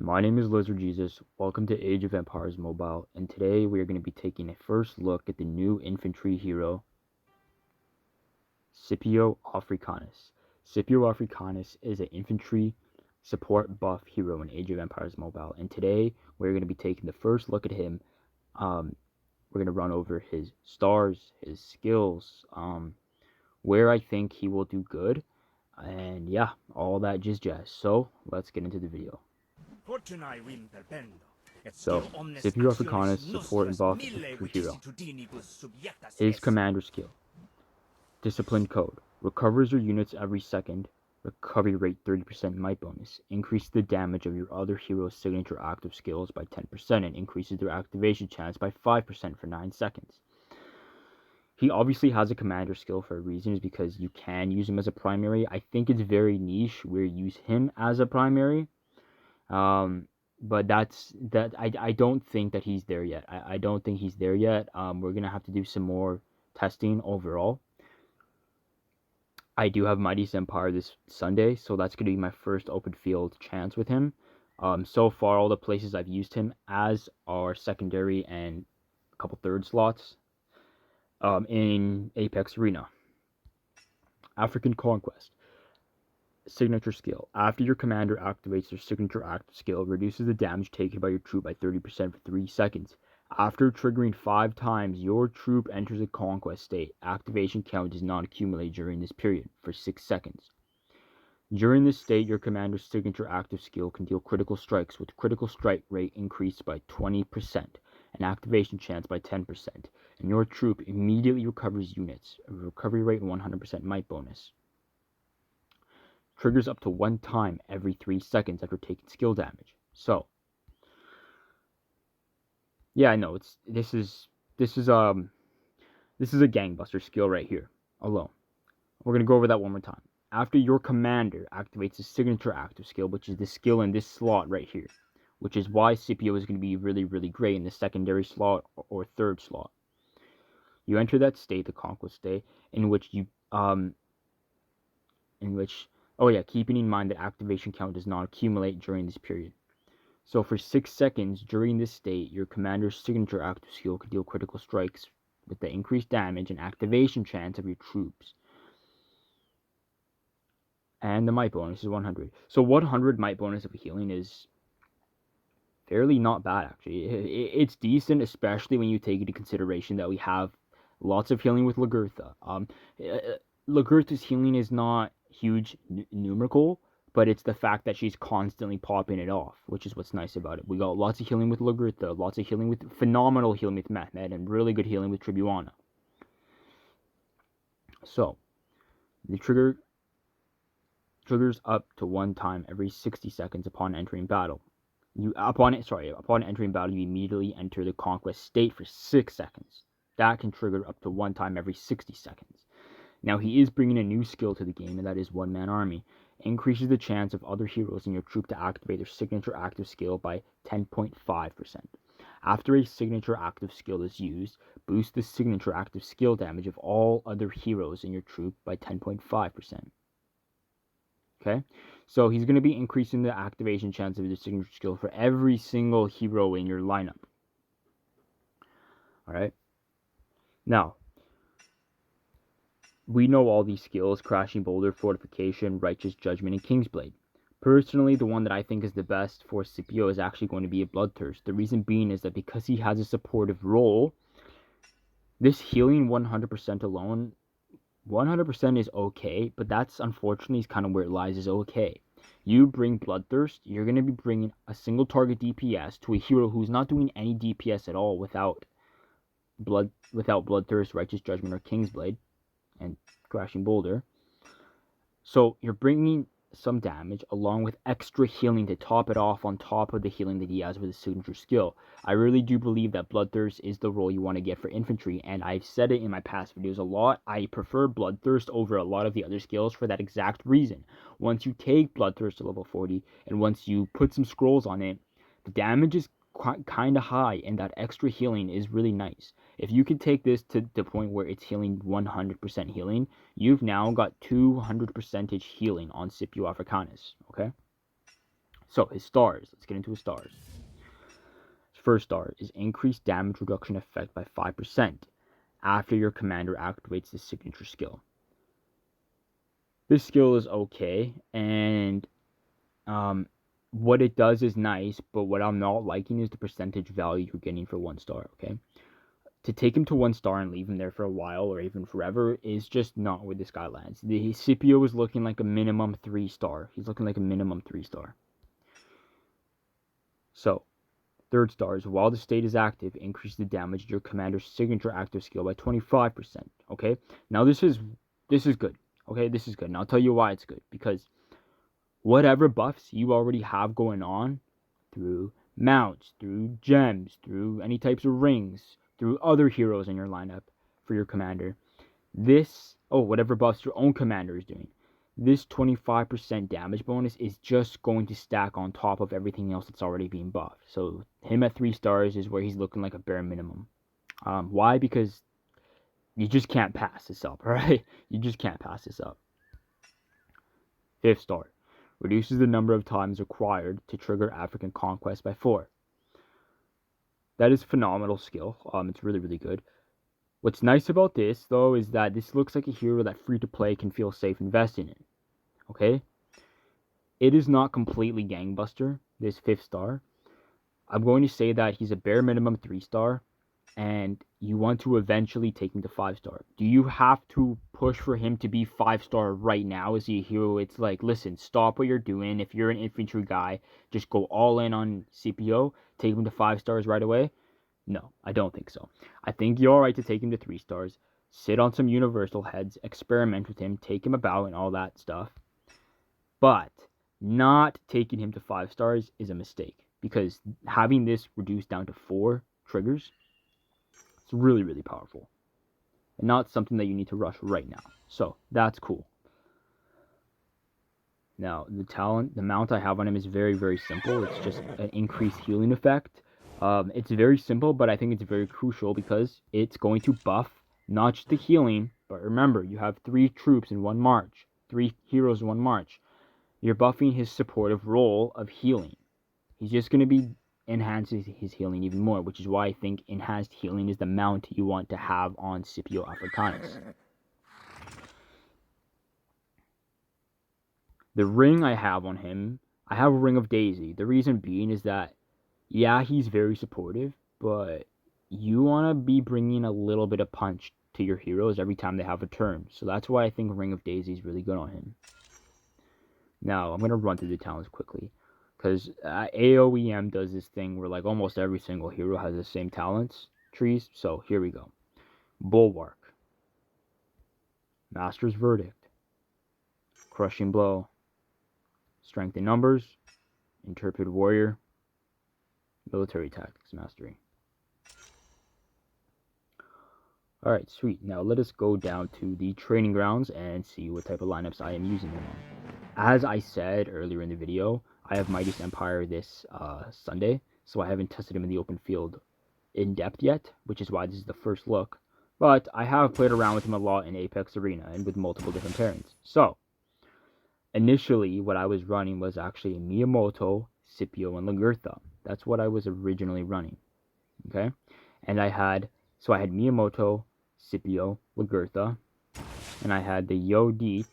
My name is Lizard Jesus. Welcome to Age of Empires Mobile, and today we are going to be taking a first look at the new infantry hero, Scipio Africanus. Scipio Africanus is an infantry support buff hero in Age of Empires Mobile, and today we're going to be taking the first look at him. We're going to run over his stars, his skills, where I think he will do good, and yeah, all that jazz. So let's get into the video. So, Scipio Africanus, support and buff infantry hero. His commander skill. Discipline code. Recovers your units every second. Recovery rate 30% might bonus. Increases the damage of your other hero's signature active skills by 10% and increases their activation chance by 5% for 9 seconds. He obviously has a commander skill for a reason, is because you can use him as a primary. I think it's very niche where you use him as a primary. But I don't think that he's there yet. I don't think he's there yet. We're gonna have to do some more testing overall. I do have Mighty's Empire this Sunday, so that's gonna be my first open field chance with him. So far, all the places I've used him as are secondary and a couple third slots. In Apex Arena. African Conquest. Signature skill. After your commander activates their signature active skill, reduces the damage taken by your troop by 30% for 3 seconds. After triggering 5 times, your troop enters a conquest state. Activation count does not accumulate during this period for 6 seconds. During this state, your commander's signature active skill can deal critical strikes, with critical strike rate increased by 20% and activation chance by 10%, and your troop immediately recovers units, a recovery rate 100% might bonus. Triggers up to 1 time every 3 seconds after taking skill damage. So, yeah, I know this is a gangbuster skill right here alone. We're gonna go over that one more time. After your commander activates his signature active skill, which is the skill in this slot right here, which is why Scipio is going to be really, really great in the secondary slot or third slot. You enter that state, the conquest state, keeping in mind that activation count does not accumulate during this period. So for 6 seconds during this state, your commander's signature active skill can deal critical strikes with the increased damage and activation chance of your troops. And the might bonus is 100. So 100 might bonus of healing is fairly not bad, actually. It's decent, especially when you take into consideration that we have lots of healing with Lagertha. Lagertha's healing is not huge numerical, but it's the fact that she's constantly popping it off, which is what's nice about it. We got lots of healing with Lagertha, lots of healing with phenomenal healing with Mehmet, and really good healing with Tribuana. So, the triggers up to 1 time every 60 seconds upon entering battle. Upon entering battle, you immediately enter the conquest state for 6 seconds. That can trigger up to 1 time every 60 seconds. Now, he is bringing a new skill to the game, and that is one-man army. Increases the chance of other heroes in your troop to activate their signature active skill by 10.5%. After a signature active skill is used, boost the signature active skill damage of all other heroes in your troop by 10.5%. Okay, so he's going to be increasing the activation chance of the signature skill for every single hero in your lineup. Alright, now, we know all these skills: Crashing Boulder, Fortification, Righteous Judgment, and Kingsblade. Personally, the one that I think is the best for Scipio is actually going to be a Bloodthirst. The reason being is that because he has a supportive role, this healing 100% alone, 100% is okay, but that's unfortunately kind of where it lies, is okay. You bring Bloodthirst, you're going to be bringing a single target DPS to a hero who's not doing any DPS at all without Bloodthirst, Righteous Judgment, or Kingsblade, and Crashing Boulder. So you're bringing some damage along with extra healing to top it off on top of the healing that he has with his signature skill. I really do believe that Bloodthirst is the role you want to get for infantry, and I've said it in my past videos a lot. I prefer Bloodthirst over a lot of the other skills for that exact reason. Once you take Bloodthirst to level 40, and once you put some scrolls on it, the damage is kind of high, and that extra healing is really nice. If you could take this to the point where it's healing 100% healing, you've now got 200% healing on Scipio Africanus, okay? So his stars. Let's get into his stars. His first star is increased damage reduction effect by 5% after your commander activates the signature skill. This skill is okay, and what it does is nice, but what I'm not liking is the percentage value you're getting for 1 star, okay? To take him to 1 star and leave him there for a while or even forever is just not where this guy lands. The Scipio is looking like a minimum 3 star. He's looking like a minimum 3 star. So, third star is while the state is active, increase the damage of your commander's signature active skill by 25%. Okay? Now this is good. Okay, this is good. And I'll tell you why it's good. Because whatever buffs you already have going on through mounts, through gems, through any types of rings, through other heroes in your lineup for your commander, whatever buffs your own commander is doing, this 25% damage bonus is just going to stack on top of everything else that's already being buffed. So him at 3 stars is where he's looking like a bare minimum. Why? Because you just can't pass this up, alright? You just can't pass this up. 5th star. Reduces the number of times required to trigger African Conquest by 4. That is phenomenal skill. It's really, really good. What's nice about this, though, is that this looks like a hero that free-to-play can feel safe investing in. Okay? It is not completely gangbuster, this 5th star. I'm going to say that he's a bare minimum 3 star, and you want to eventually take him to 5 star. Do you have to push for him to be 5 star right now? Is he a hero? It's like, listen, stop what you're doing. If you're an infantry guy, just go all in on Scipio, take him to 5 stars right away. No, I don't think so. I think you're alright to take him to 3 stars, sit on some universal heads, experiment with him, take him about and all that stuff. But not taking him to 5 stars is a mistake, because having this reduced down to 4 triggers, it's really, really powerful. And not something that you need to rush right now. So, that's cool. Now, the mount I have on him is very, very simple. It's just an increased healing effect. It's very simple, but I think it's very crucial because it's going to buff not just the healing, but remember, you have 3 troops in one march, 3 heroes in one march. You're buffing his supportive role of healing. He's just going to be enhancing his healing even more, which is why I think enhanced healing is the mount you want to have on Scipio Africanus. The ring I have on him, I have a Ring of Daisy. The reason being is that, yeah, he's very supportive, but you want to be bringing a little bit of punch to your heroes every time they have a turn. So that's why I think Ring of Daisy is really good on him. Now, I'm going to run through the talents quickly, because AoEM does this thing where like almost every single hero has the same talents trees. So here we go. Bulwark, Master's Verdict, Crushing Blow, Strength in Numbers, Intrepid Warrior, Military Tactics Mastery. Alright, sweet. Now let us go down to the training grounds and see what type of lineups I am using them on. As I said earlier in the video, I have Mightiest Empire this Sunday, so I haven't tested him in the open field in depth yet, which is why this is the first look. But I have played around with him a lot in Apex Arena and with multiple different pairings. So, initially what I was running was actually Miyamoto, Scipio, and Lagertha. That's what I was originally running. Okay? And I had Miyamoto, Scipio, Lagertha, and I had the Yodit,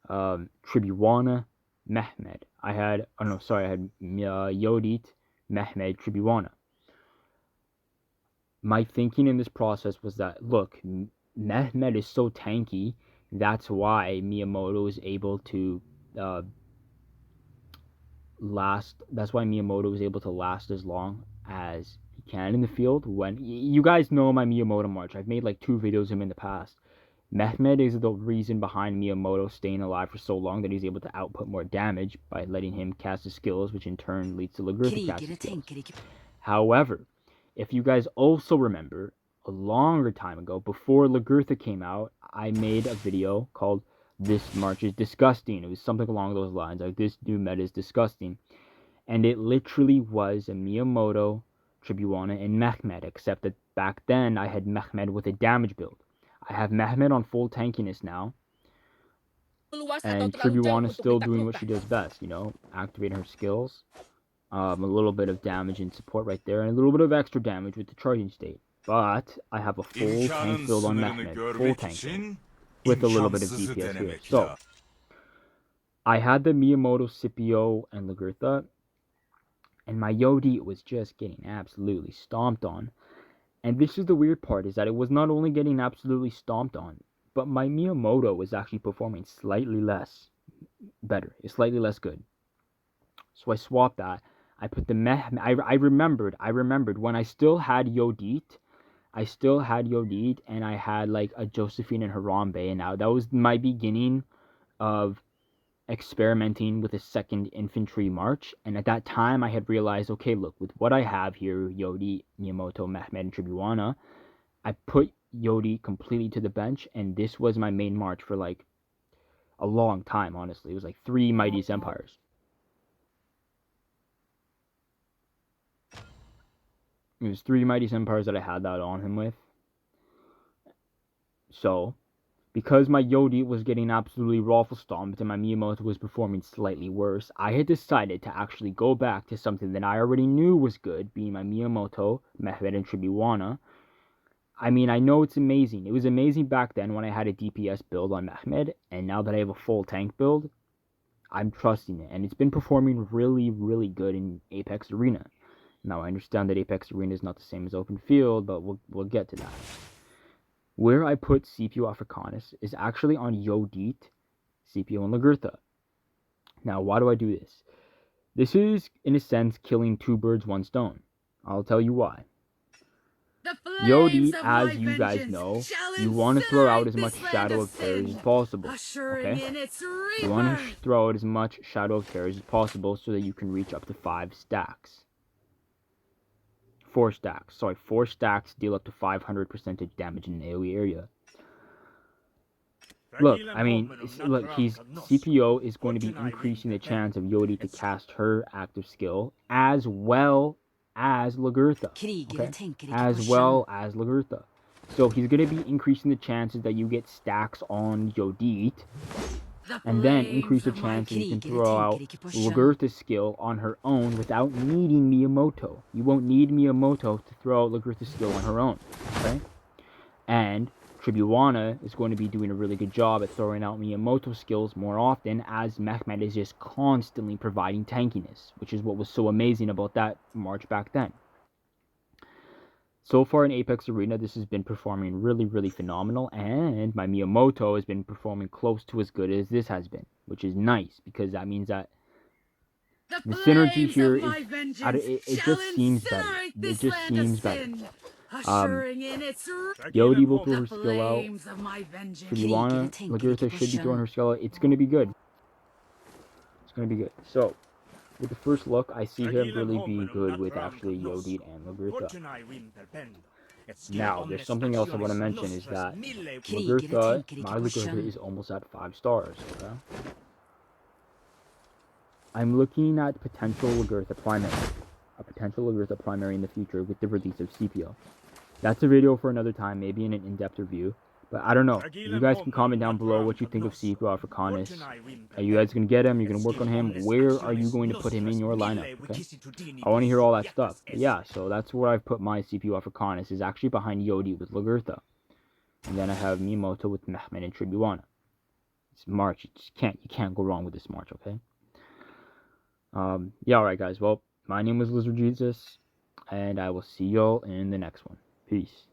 Tribuana, Mehmed. I had Yodit, Mehmed, Tribuana. My thinking in this process was that, look, Mehmed is so tanky, that's why Miyamoto is able to last as long as he can in the field. When you guys know my Miyamoto march, I've made like 2 videos of him in the past. Mehmed is the reason behind Miyamoto staying alive for so long, that he's able to output more damage by letting him cast his skills, which in turn leads to Lagertha casting skills. However, if you guys also remember, a longer time ago, before Lagertha came out, I made a video called "This March is Disgusting." It was something along those lines, like "This new meta is disgusting." And it literally was a Miyamoto, Tribuana, and Mehmed, except that back then I had Mehmed with a damage build. I have Mehmed on full tankiness now, And Tribuana is still doing what she does best, you know, activating her skills. A little bit of damage and support right there, and a little bit of extra damage with the charging state. But I have a full tank build on Mehmed, full tank build, with a little bit of DPS here. So, I had the Miyamoto, Scipio, and Lagertha, and my Yodi was just getting absolutely stomped on. And this is the weird part, is that it was not only getting absolutely stomped on, but my Miyamoto was actually performing slightly less better. It's slightly less good. So I swapped that. I put the I remembered when I still had Yodit. And I had like a Josephine and Harambe, and now that was my beginning of experimenting with a second infantry march. And at that time, I had realized, okay, look, with what I have here, Yodi, Miyamoto, Mehmed, and Tribuana, I put Yodi completely to the bench, and this was my main march for like a long time, honestly. It was like 3 Mightiest Empires. It was 3 Mightiest Empires that I had that on him with. So, because my Yodi was getting absolutely raffle stomped and my Miyamoto was performing slightly worse, I had decided to actually go back to something that I already knew was good, being my Miyamoto, Mehmed, and Tribuana. I mean, I know it's amazing. It was amazing back then when I had a DPS build on Mehmed, and now that I have a full tank build, I'm trusting it. And it's been performing really, really good in Apex Arena. Now, I understand that Apex Arena is not the same as open field, but we'll get to that. Where I put Scipio Africanus is actually on Yodit, Scipio, and Lagertha. Now, why do I do this? This is, in a sense, killing 2 birds, 1 stone. I'll tell you why. Yodit, as you guys know, you want to throw out as much Shadow of Terrors as possible. Okay? You want to throw out as much Shadow of Terrors as possible so that you can reach up to 5 stacks. 4 stacks. Sorry, 4 stacks deal up to 500% damage in an AoE area. Look, I mean, CPO is going to be increasing the chance of Yodi to cast her active skill as well as Lagertha. Okay? As well as Lagertha. So he's going to be increasing the chances that you get stacks on Yodit, and then increase the chance that you can throw out Lagertha's skill on her own without needing Miyamoto. You won't need Miyamoto to throw out Lagertha's skill on her own. Okay? And Tribuana is going to be doing a really good job at throwing out Miyamoto skills more often, as Mehmed is just constantly providing tankiness, which is what was so amazing about that march back then. So far in Apex Arena, this has been performing really, really phenomenal, and my Miyamoto has been performing close to as good as this has been, which is nice, because that means that the synergy here is, it just seems better. It just seems better. Yodi will throw her skill out. Tribuana, Lagertha should be throwing her skill out. It's going to be good. It's going to be good. So, with the first look, I see him really be good with actually Yodi and Lagertha. Now, there's something else I want to mention, is that Lagertha, my Lagertha is almost at 5 stars. Okay? I'm looking at potential Lagertha primary. A potential Lagertha primary in the future with the release of Scipio. That's a video for another time, maybe in an in-depth review. But I don't know. You guys can comment down below what you think of Scipio Africanus. Are you guys going to get him? You're going to work on him? Where are you going to put him in your lineup? Okay? I want to hear all that stuff. But yeah, so that's where I've put my Scipio Africanus, is actually behind Yodi with Lagertha. And then I have Miyamoto with Mehmed and Tribuana. It's March. You can't go wrong with this March, okay? Yeah, alright guys. Well, my name was Lizard Jesus, and I will see y'all in the next one. Peace.